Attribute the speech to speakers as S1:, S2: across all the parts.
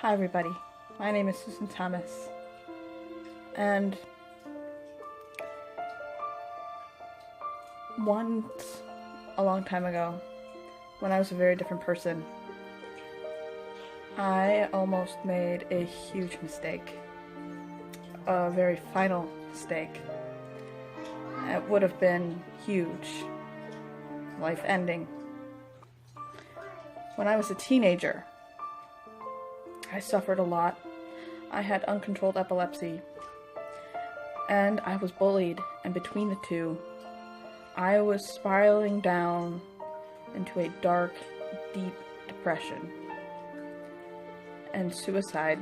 S1: Hi everybody, my name is Susan Thomas, and once, a long time ago, when I was a very different person, I almost made a huge mistake, a very final mistake. It would have been huge, life-ending. When I was a teenager, I suffered a lot. I had uncontrolled epilepsy, and I was bullied, and between the two, I was spiraling down into a dark, deep depression. And suicide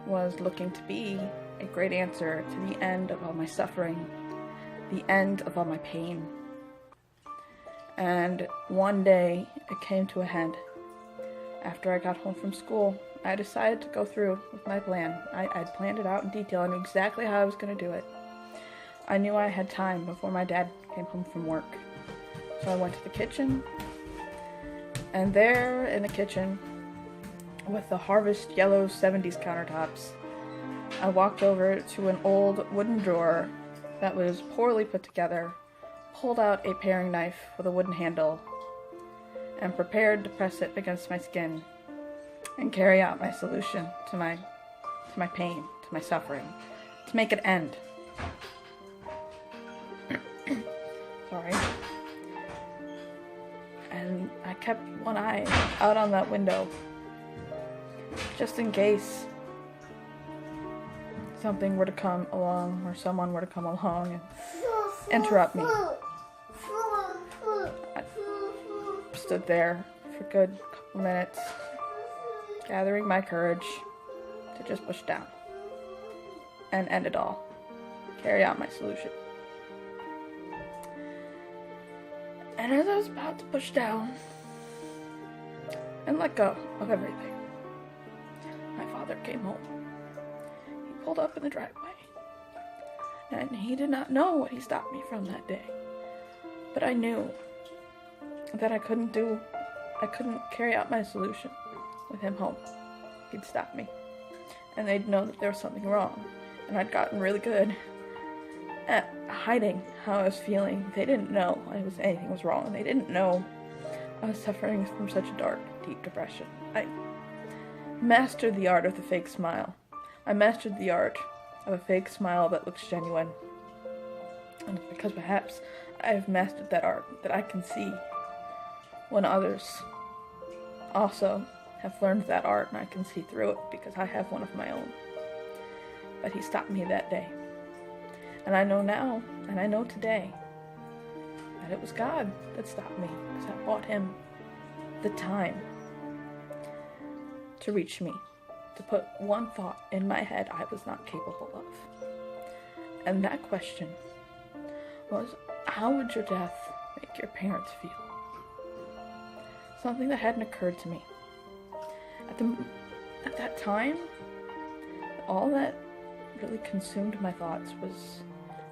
S1: was looking to be a great answer to the end of all my suffering, the end of all my pain. And one day, it came to a head. After I got home from school, I decided to go through with my plan. I'd planned it out in detail. I knew exactly how I was going to do it. I knew I had time before my dad came home from work. So I went to the kitchen, and there in the kitchen, with the Harvest yellow 70s countertops, I walked over to an old wooden drawer that was poorly put together, pulled out a paring knife with a wooden handle, and prepared to press it against my skin and carry out my solution to my pain, to my suffering, to make it end. Sorry. And I kept one eye out on that window, just in case something were to come along, or someone were to come along and interrupt me. I stood there for a good couple minutes, gathering my courage to just push down and end it all, carry out my solution. And as I was about to push down and let go of everything, my father came home. He pulled up in the driveway, and he did not know what he stopped me from that day. But I knew that I couldn't carry out my solution with him home. He'd stop me, and they'd know that there was something wrong, and I'd gotten really good at hiding how I was feeling. They didn't know anything was wrong. They didn't know I was suffering from such a dark, deep depression. I mastered the art of the fake smile. I mastered the art of a fake smile that looks genuine. And it's because perhaps I've mastered that art that I can see when others also have learned that art, and I can see through it because I have one of my own. But he stopped me that day. And I know now, and I know today, that it was God that stopped me, because I bought him the time to reach me, to put one thought in my head I was not capable of. And that question was, how would your death make your parents feel? Something that hadn't occurred to me. At that time, all that really consumed my thoughts was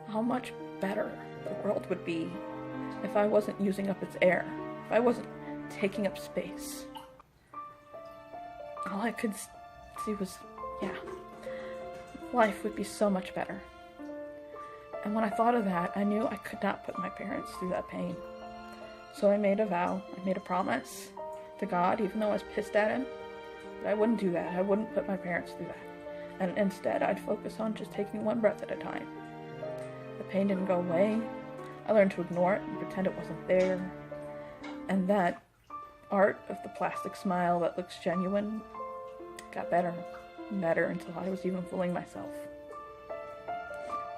S1: how much better the world would be if I wasn't using up its air, if I wasn't taking up space. All I could see was, life would be so much better. And when I thought of that, I knew I could not put my parents through that pain. So I made a vow, I made a promise to God, even though I was pissed at him, that I wouldn't do that. I wouldn't put my parents through that. And instead, I'd focus on just taking one breath at a time. The pain didn't go away. I learned to ignore it and pretend it wasn't there. And that art of the plastic smile that looks genuine got better and better until I was even fooling myself.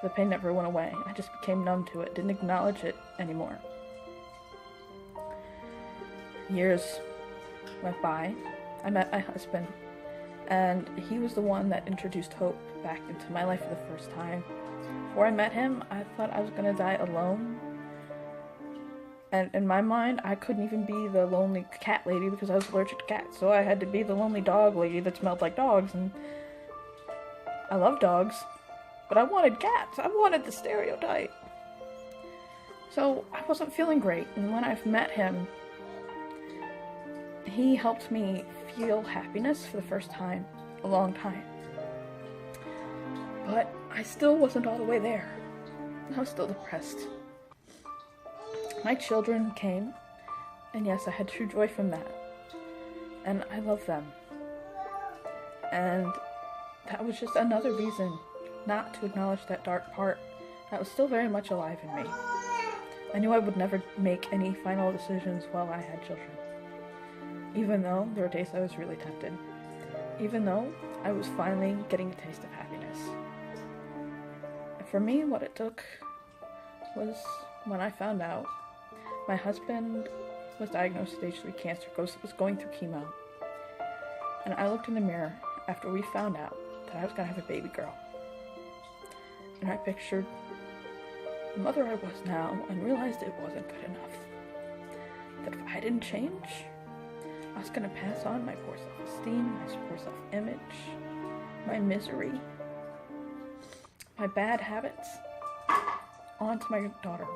S1: The pain never went away. I just became numb to it, didn't acknowledge it anymore. Years went by. I met my husband, and he was the one that introduced hope back into my life for the first time. Before I met him, I thought I was going to die alone. And in my mind, I couldn't even be the lonely cat lady because I was allergic to cats. So I had to be the lonely dog lady that smelled like dogs. And I love dogs, but I wanted cats. I wanted the stereotype. So I wasn't feeling great. And when I've met him, he helped me feel happiness for the first time in a long time. But I still wasn't all the way there. I was still depressed. My children came, and yes, I had true joy from that. And I love them. And that was just another reason not to acknowledge that dark part that was still very much alive in me. I knew I would never make any final decisions while I had children. Even though there were days I was really tempted. Even though I was finally getting a taste of happiness. And for me, what it took was when I found out my husband was diagnosed with stage 3 cancer, was going through chemo. And I looked in the mirror after we found out that I was going to have a baby girl. And I pictured the mother I was now and realized it wasn't good enough. That if I didn't change, I was going to pass on my poor self-esteem, my poor self-image, my misery, my bad habits onto my daughter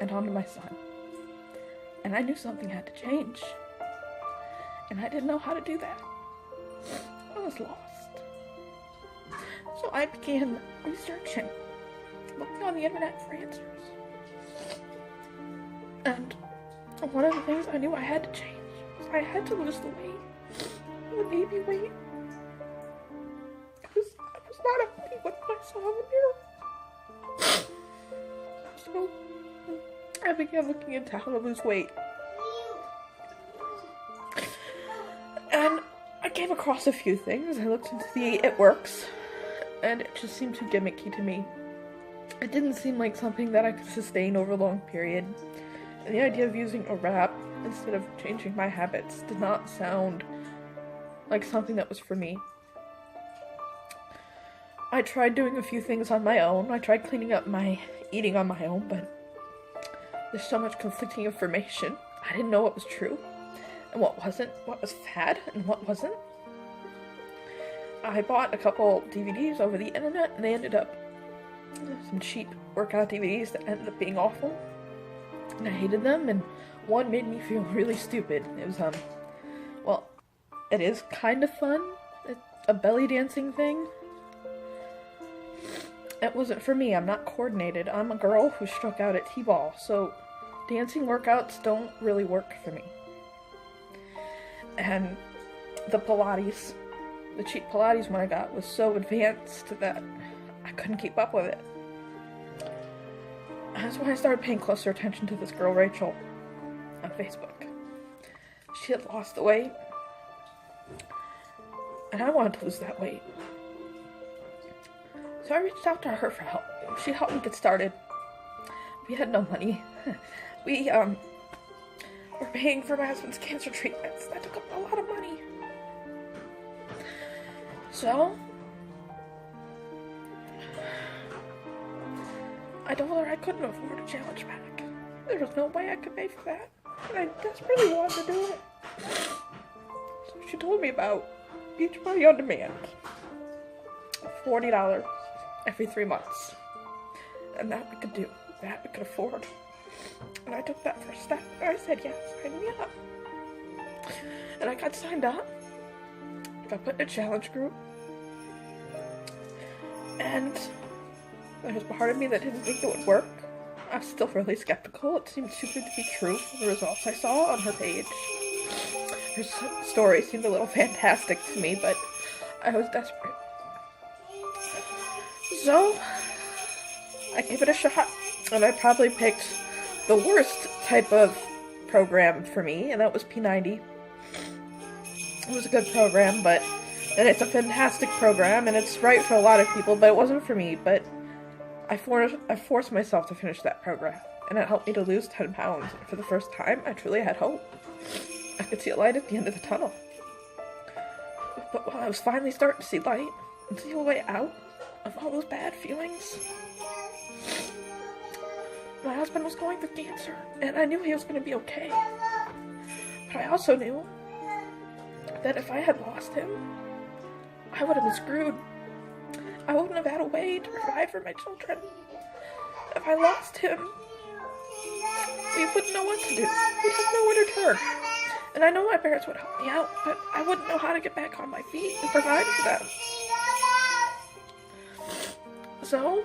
S1: and onto my son. And I knew something had to change. And I didn't know how to do that. I was lost. So I began researching, looking on the internet for answers. And one of the things I knew I had to change was I had to lose the weight, the baby weight. Because I was not happy with what I saw in the mirror. So I began looking into how to lose weight. And I came across a few things. I looked into the It Works, and it just seemed too gimmicky to me. It didn't seem like something that I could sustain over a long period. And the idea of using a wrap instead of changing my habits did not sound like something that was for me. I tried doing a few things on my own. I tried cleaning up my eating on my own, but there's so much conflicting information. I didn't know what was true and what wasn't, what was fad and what wasn't. I bought a couple DVDs over the internet, and they ended up some cheap workout DVDs that ended up being awful. And I hated them, and one made me feel really stupid. It was, well, it is kind of fun. It's a belly dancing thing. It wasn't for me. I'm not coordinated. I'm a girl who struck out at T-ball, so dancing workouts don't really work for me. And the Pilates, the cheap Pilates one I got was so advanced that I couldn't keep up with it. That's why I started paying closer attention to this girl, Rachel, on Facebook. She had lost the weight, and I wanted to lose that weight. So I reached out to her for help. She helped me get started. We had no money. We, were paying for my husband's cancer treatments. That took up a lot of money. So, I told her I couldn't afford a challenge pack. There was no way I could pay for that. And I desperately wanted to do it. So she told me about Beachbody On Demand. $40 every 3 months. And that we could do. That we could afford. And I took that first step. And I said, yes, sign me up. And I got signed up. Got put in a challenge group. And there was part of me that didn't think it would work. I was still really skeptical. It seemed too good to be true from the results I saw on her page. Her story seemed a little fantastic to me, but I was desperate. So, I gave it a shot, and I probably picked the worst type of program for me, and that was P90. It was a good program, and it's a fantastic program, and it's right for a lot of people, but it wasn't for me. But I forced myself to finish that program, and it helped me to lose 10 pounds. And for the first time, I truly had hope. I could see a light at the end of the tunnel. But while I was finally starting to see light and see a way out of all those bad feelings, my husband was going through cancer, and I knew he was going to be okay. But I also knew that if I had lost him, I would have been screwed. I wouldn't have had a way to provide for my children. If I lost him, we wouldn't know what to do. We'd have nowhere to turn. And I know my parents would help me out, but I wouldn't know how to get back on my feet and provide for them. So,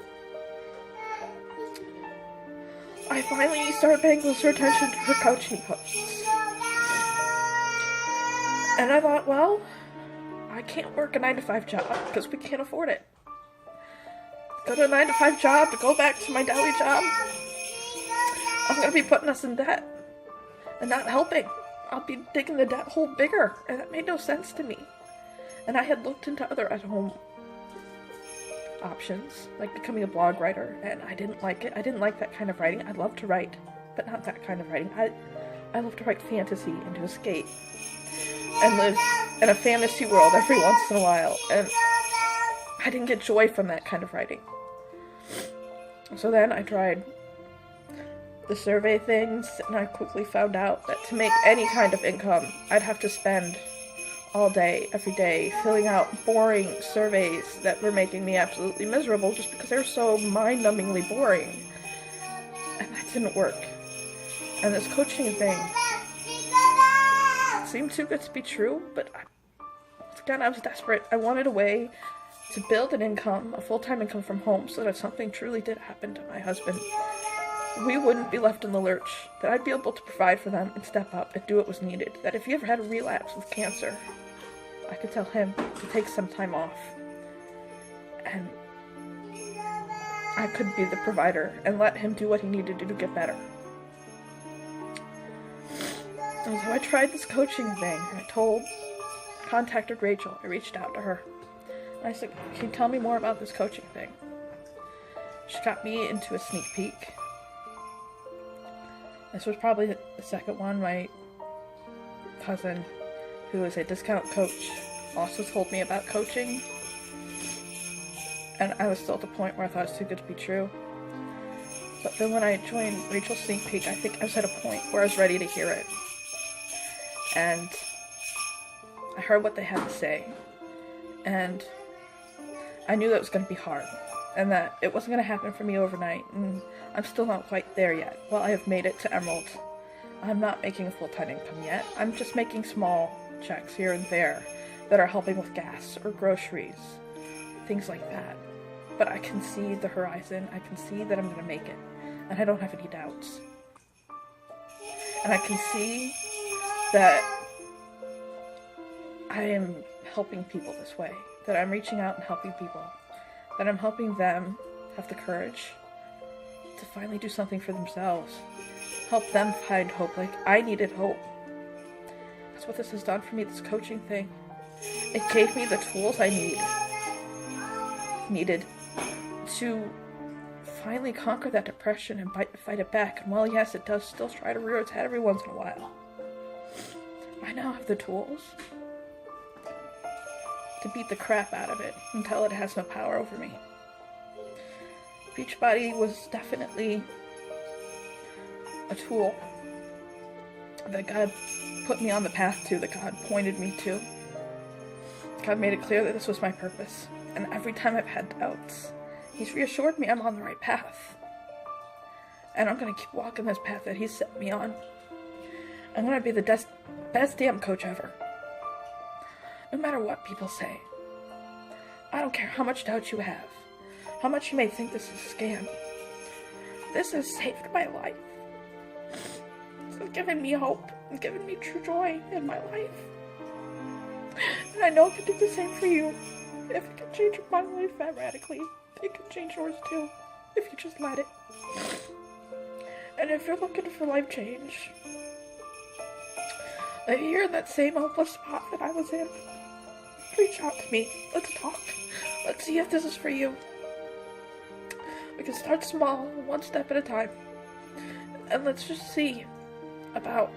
S1: I finally started paying closer attention to her coaching posts. And I thought, well, I can't work a 9-to-5 job because we can't afford it. Go to a 9-to-5 job to go back to my deli job, I'm going to be putting us in debt and not helping. I'll be digging the debt hole bigger, and that made no sense to me. And I had looked into other at-home options, like becoming a blog writer, and I didn't like it. I didn't like that kind of writing. I'd love to write, but not that kind of writing. I love to write fantasy and to escape and live in a fantasy world every once in a while, and I didn't get joy from that kind of writing. So then I tried the survey things, and I quickly found out that to make any kind of income, I'd have to spend all day, every day, filling out boring surveys that were making me absolutely miserable just because they were so mind-numbingly boring. And that didn't work. And this coaching thing seemed too good to be true, but again, I was desperate. I wanted a way to build an income, a full-time income from home, so that if something truly did happen to my husband, we wouldn't be left in the lurch, that I'd be able to provide for them and step up and do what was needed, that if he ever had a relapse with cancer, I could tell him to take some time off, and I could be the provider and let him do what he needed to do to get better. And so I tried this coaching thing, and I contacted Rachel. I reached out to her. And I said, can you tell me more about this coaching thing? She got me into a sneak peek. This was probably the second one. My cousin, who is a discount coach, also told me about coaching. And I was still at the point where I thought it was too good to be true. But then when I joined Rachel's sneak peek, I think I was at a point where I was ready to hear it. And I heard what they had to say. And I knew that it was going to be hard. And that it wasn't going to happen for me overnight. And I'm still not quite there yet. Well, I have made it to Emerald. I'm not making a full-time income yet. I'm just making small checks here and there that are helping with gas or groceries. Things like that. But I can see the horizon. I can see that I'm going to make it. And I don't have any doubts. And I can see that I am helping people this way. That I'm reaching out and helping people. That I'm helping them have the courage to finally do something for themselves. Help them find hope like I needed hope. That's what this has done for me, this coaching thing. It gave me the tools I needed to finally conquer that depression and fight it back. And while yes, it does still try to rear its head every once in a while, I now have the tools to beat the crap out of it until it has no power over me. Beachbody was definitely a tool that God put me on the path to, that God pointed me to. God made it clear that this was my purpose. And every time I've had doubts, He's reassured me I'm on the right path. And I'm going to keep walking this path that He's set me on. I'm going to be the best damn coach ever. No matter what people say. I don't care how much doubt you have. How much you may think this is a scam. This has saved my life. This has given me hope and given me true joy in my life. And I know it can do the same for you. If it can change my life that radically, it can change yours too. If you just let it. And if you're looking for life change, if you're in that same hopeless spot that I was in, reach out to me. Let's talk. Let's see if this is for you. We can start small, one step at a time. And let's just see about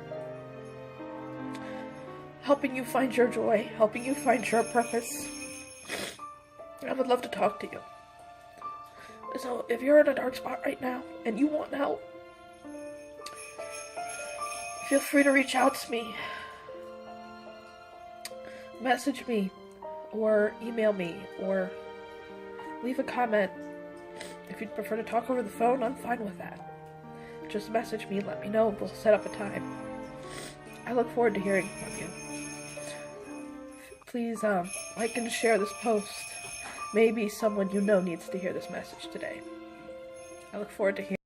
S1: helping you find your joy, helping you find your purpose. I would love to talk to you. So if you're in a dark spot right now and you want help, feel free to reach out to me. Message me, or email me, or leave a comment. If you'd prefer to talk over the phone, I'm fine with that. Just message me and let me know. We'll set up a time. I look forward to hearing from you. Please, like and share this post. Maybe someone you know needs to hear this message today. I look forward to hearing.